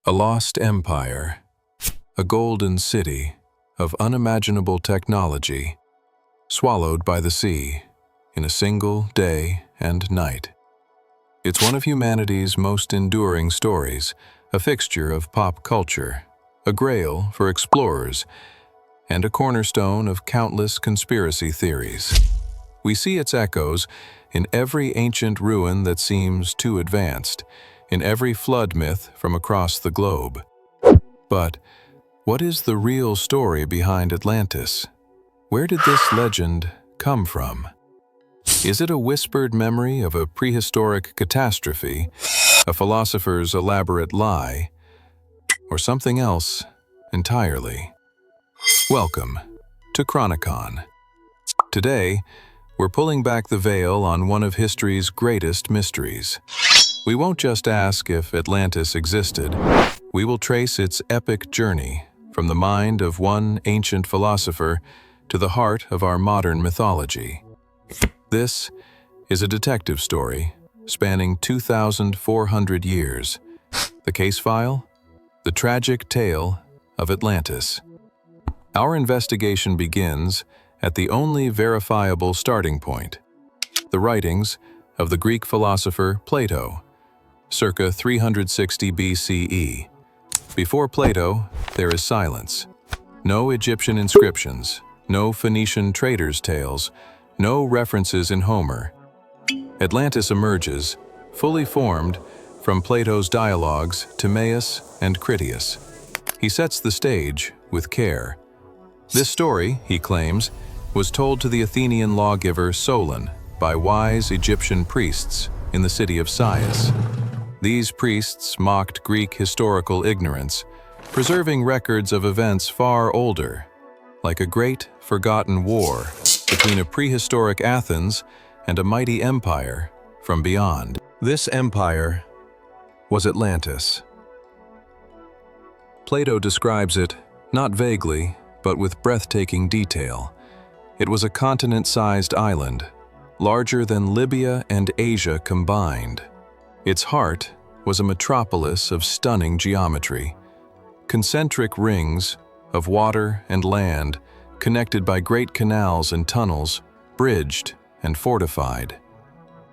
A lost empire, a golden city of unimaginable technology, swallowed by the sea in a single day and night. It's one of humanity's most enduring stories, a fixture of pop culture, a grail for explorers, and a cornerstone of countless conspiracy theories. We see its echoes in every ancient ruin that seems too advanced, in every flood myth from across the globe. But what is the real story behind Atlantis? Where did this legend come from? Is it a whispered memory of a prehistoric catastrophe, a philosopher's elaborate lie, or something else entirely? Welcome to Chronicon. Today, we're pulling back the veil on one of history's greatest mysteries. We won't just ask if Atlantis existed. We will trace its epic journey from the mind of one ancient philosopher to the heart of our modern mythology. This is a detective story spanning 2,400 years. The case file? The tragic tale of Atlantis. Our investigation begins at the only verifiable starting point, the writings of the Greek philosopher Plato, circa 360 BCE. Before Plato, there is silence. No Egyptian inscriptions, no Phoenician traders' tales, no references in Homer. Atlantis emerges, fully formed, from Plato's dialogues Timaeus and Critias. He sets the stage with care. This story, he claims, was told to the Athenian lawgiver Solon by wise Egyptian priests in the city of Sais. These priests mocked Greek historical ignorance, preserving records of events far older, like a great forgotten war between a prehistoric Athens and a mighty empire from beyond. This empire was Atlantis. Plato describes it, not vaguely, but with breathtaking detail. It was a continent-sized island, larger than Libya and Asia combined. Its heart was a metropolis of stunning geometry, concentric rings of water and land connected by great canals and tunnels, bridged and fortified.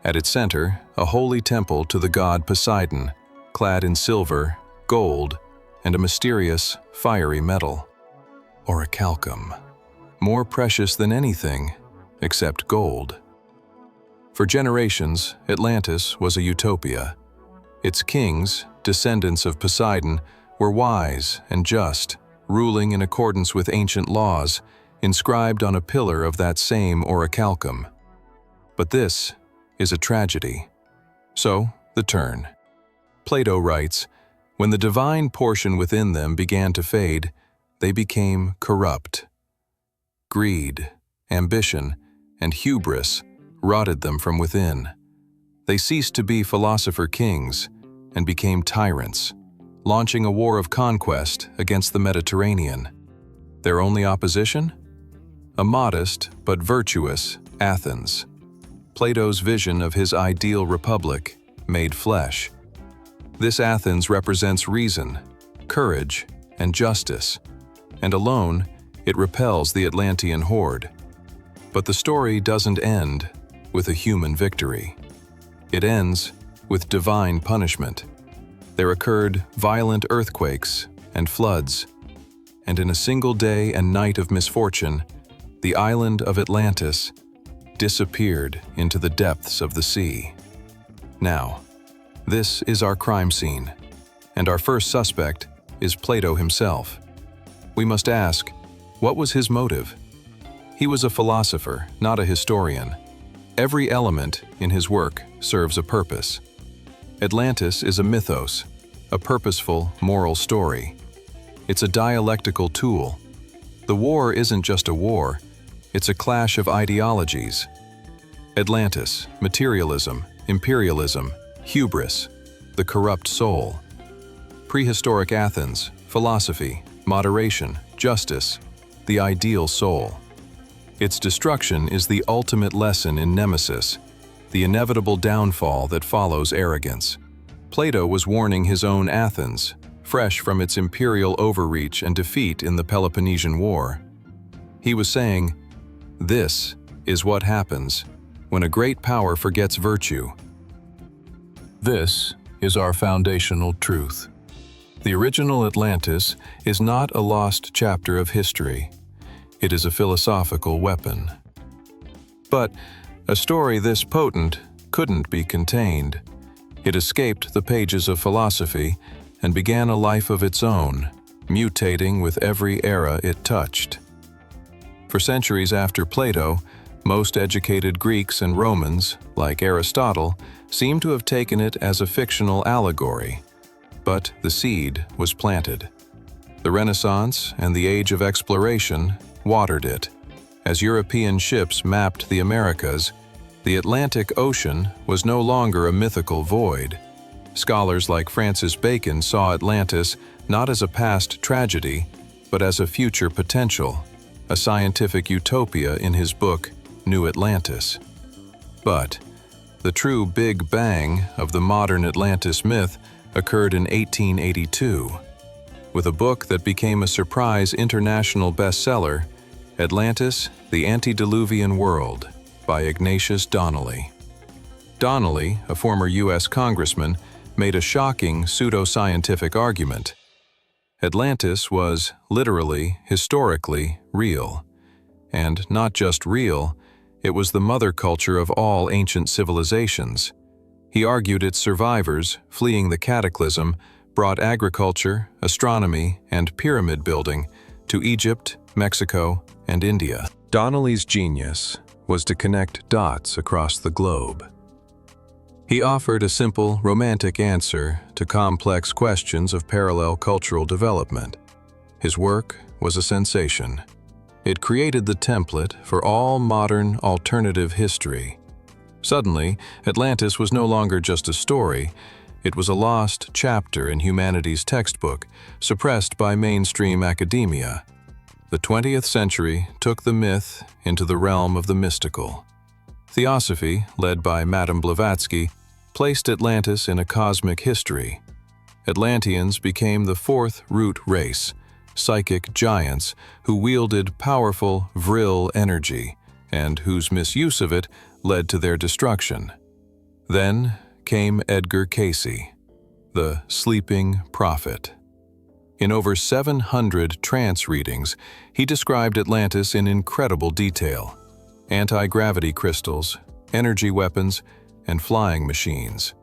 At its center, a holy temple to the god Poseidon, clad in silver, gold, and a mysterious, fiery metal, orichalcum, more precious than anything except gold. For generations, Atlantis was a utopia. Its kings, descendants of Poseidon, were wise and just, ruling in accordance with ancient laws, inscribed on a pillar of that same orichalcum. But this is a tragedy. So, the turn. Plato writes, when the divine portion within them began to fade, they became corrupt. Greed, ambition, and hubris rotted them from within. They ceased to be philosopher kings and became tyrants, launching a war of conquest against the Mediterranean. Their only opposition? A modest but virtuous Athens. Plato's vision of his ideal republic made flesh. This Athens represents reason, courage, and justice, and alone it repels the Atlantean horde. But the story doesn't end with a human victory. It ends with divine punishment. There occurred violent earthquakes and floods, and in a single day and night of misfortune, the island of Atlantis disappeared into the depths of the sea. Now, this is our crime scene, and our first suspect is Plato himself. We must ask, what was his motive? He was a philosopher, not a historian. Every element in his work serves a purpose. Atlantis is a mythos, a purposeful, moral story. It's a dialectical tool. The war isn't just a war, it's a clash of ideologies. Atlantis, materialism, imperialism, hubris, the corrupt soul. Prehistoric Athens, philosophy, moderation, justice, the ideal soul. Its destruction is the ultimate lesson in Nemesis, the inevitable downfall that follows arrogance. Plato was warning his own Athens, fresh from its imperial overreach and defeat in the Peloponnesian War. He was saying, "This is what happens when a great power forgets virtue." This is our foundational truth. The original Atlantis is not a lost chapter of history. It is a philosophical weapon. But a story this potent couldn't be contained. It escaped the pages of philosophy and began a life of its own, mutating with every era it touched. For centuries after Plato, most educated Greeks and Romans, like Aristotle, seem to have taken it as a fictional allegory. But the seed was planted. The Renaissance and the Age of Exploration watered it. As European ships mapped the Americas, the Atlantic Ocean was no longer a mythical void. Scholars like Francis Bacon saw Atlantis not as a past tragedy, but as a future potential, a scientific utopia in his book, New Atlantis. But the true Big Bang of the modern Atlantis myth occurred in 1882, with a book that became a surprise international bestseller, Atlantis, the Antediluvian World, by Ignatius Donnelly. Donnelly, a former U.S. congressman, made a shocking pseudo-scientific argument. Atlantis was literally, historically, real. And not just real, it was the mother culture of all ancient civilizations. He argued its survivors, fleeing the cataclysm, brought agriculture, astronomy, and pyramid building to Egypt, Mexico, and India. Donnelly's genius was to connect dots across the globe. He offered a simple, romantic answer to complex questions of parallel cultural development. His work was a sensation. It created the template for all modern alternative history. Suddenly, Atlantis was no longer just a story. It was a lost chapter in humanity's textbook, suppressed by mainstream academia. The 20th century took the myth into the realm of the mystical. Theosophy, led by Madame Blavatsky, placed Atlantis in a cosmic history. Atlanteans became the fourth root race, psychic giants who wielded powerful, vril energy, and whose misuse of it led to their destruction. Then came Edgar Cayce, the sleeping prophet. In over 700 trance readings, he described Atlantis in incredible detail: anti-gravity crystals, energy weapons, and flying machines.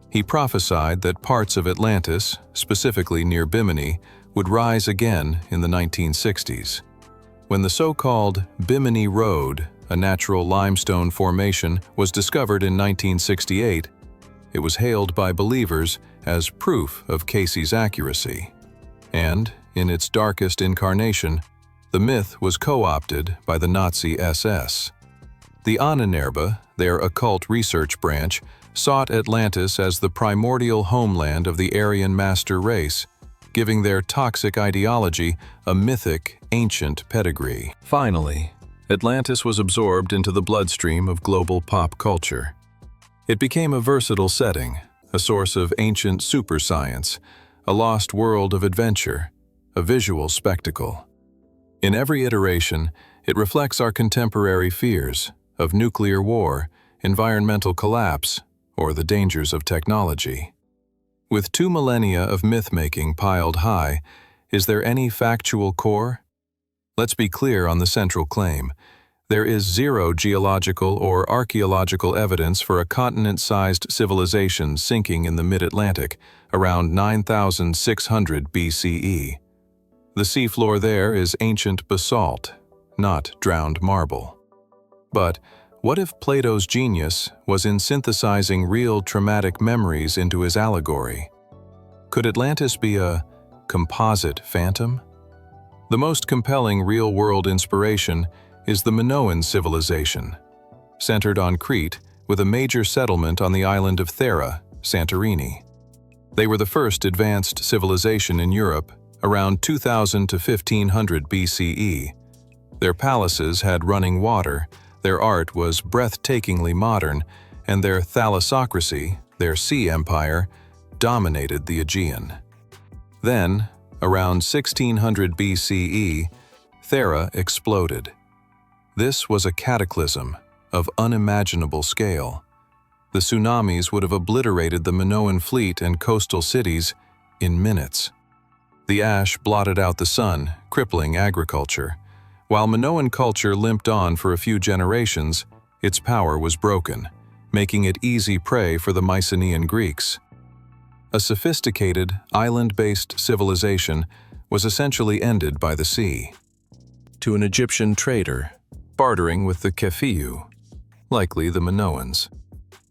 He prophesied that parts of Atlantis, specifically near Bimini, would rise again in the 1960s. When the so-called Bimini Road, a natural limestone formation, was discovered in 1968, it was hailed by believers as proof of Cayce's accuracy. And, in its darkest incarnation, the myth was co-opted by the Nazi SS. The Ahnenerbe, their occult research branch, sought Atlantis as the primordial homeland of the Aryan master race, giving their toxic ideology a mythic, ancient pedigree. Finally, Atlantis was absorbed into the bloodstream of global pop culture. It became a versatile setting, a source of ancient superscience, a lost world of adventure, a visual spectacle. In every iteration, it reflects our contemporary fears of nuclear war, environmental collapse, or the dangers of technology. With 2 millennia of myth-making piled high, is there any factual core? Let's be clear on the central claim. There is zero geological or archaeological evidence for a continent-sized civilization sinking in the mid-Atlantic around 9,600 BCE. The seafloor there is ancient basalt, not drowned marble. But what if Plato's genius was in synthesizing real traumatic memories into his allegory? Could Atlantis be a composite phantom? The most compelling real-world inspiration is the Minoan civilization, centered on Crete with a major settlement on the island of Thera, Santorini. They were the first advanced civilization in Europe around 2000 to 1500 BCE. Their palaces had running water, their art was breathtakingly modern, and their thalassocracy, their sea empire, dominated the Aegean. Then, around 1600 BCE, Thera exploded. This was a cataclysm of unimaginable scale. The tsunamis would have obliterated the Minoan fleet and coastal cities in minutes. The ash blotted out the sun, crippling agriculture. While Minoan culture limped on for a few generations, its power was broken, making it easy prey for the Mycenaean Greeks. A sophisticated, island-based civilization was essentially ended by the sea. To an Egyptian trader, bartering with the Kefiu, likely the Minoans.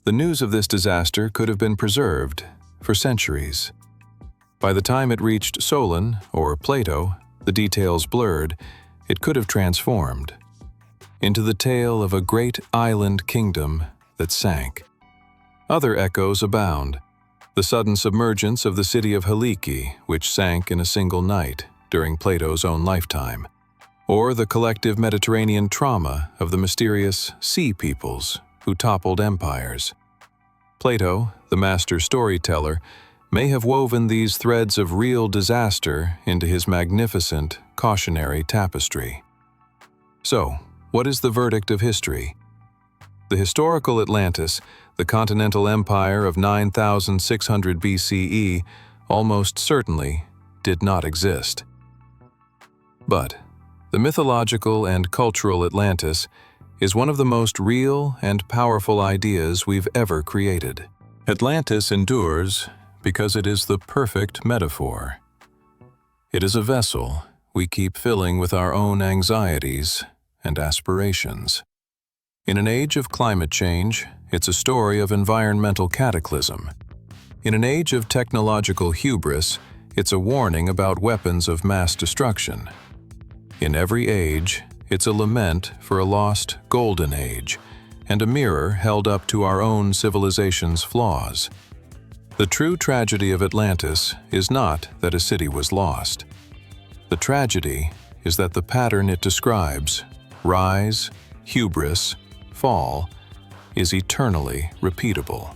The news of this disaster could have been preserved for centuries. By the time it reached Solon, or Plato, the details blurred, it could have transformed into the tale of a great island kingdom that sank. Other echoes abound. The sudden submergence of the city of Helike, which sank in a single night during Plato's own lifetime, or the collective Mediterranean trauma of the mysterious sea peoples who toppled empires. Plato, the master storyteller, may have woven these threads of real disaster into his magnificent, cautionary tapestry. So, what is the verdict of history? The historical Atlantis, the continental empire of 9600 BCE, almost certainly did not exist. But the mythological and cultural Atlantis is one of the most real and powerful ideas we've ever created. Atlantis endures because it is the perfect metaphor. It is a vessel we keep filling with our own anxieties and aspirations. In an age of climate change, it's a story of environmental cataclysm. In an age of technological hubris, it's a warning about weapons of mass destruction. In every age, it's a lament for a lost golden age, and a mirror held up to our own civilization's flaws. The true tragedy of Atlantis is not that a city was lost. The tragedy is that the pattern it describes, rise, hubris, fall, is eternally repeatable.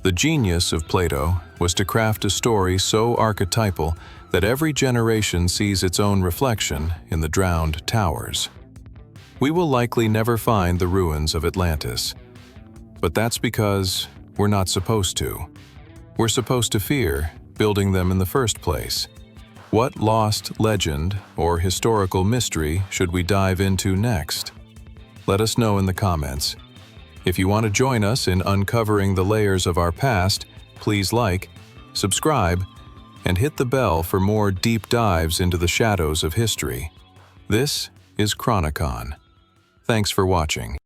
The genius of Plato was to craft a story so archetypal that every generation sees its own reflection in the drowned towers. We will likely never find the ruins of Atlantis, but that's because we're not supposed to. We're supposed to fear building them in the first place. What lost legend or historical mystery should we dive into next? Let us know in the comments. If you want to join us in uncovering the layers of our past, please like, subscribe, and hit the bell for more deep dives into the shadows of history. This is Chronicon. Thanks for watching.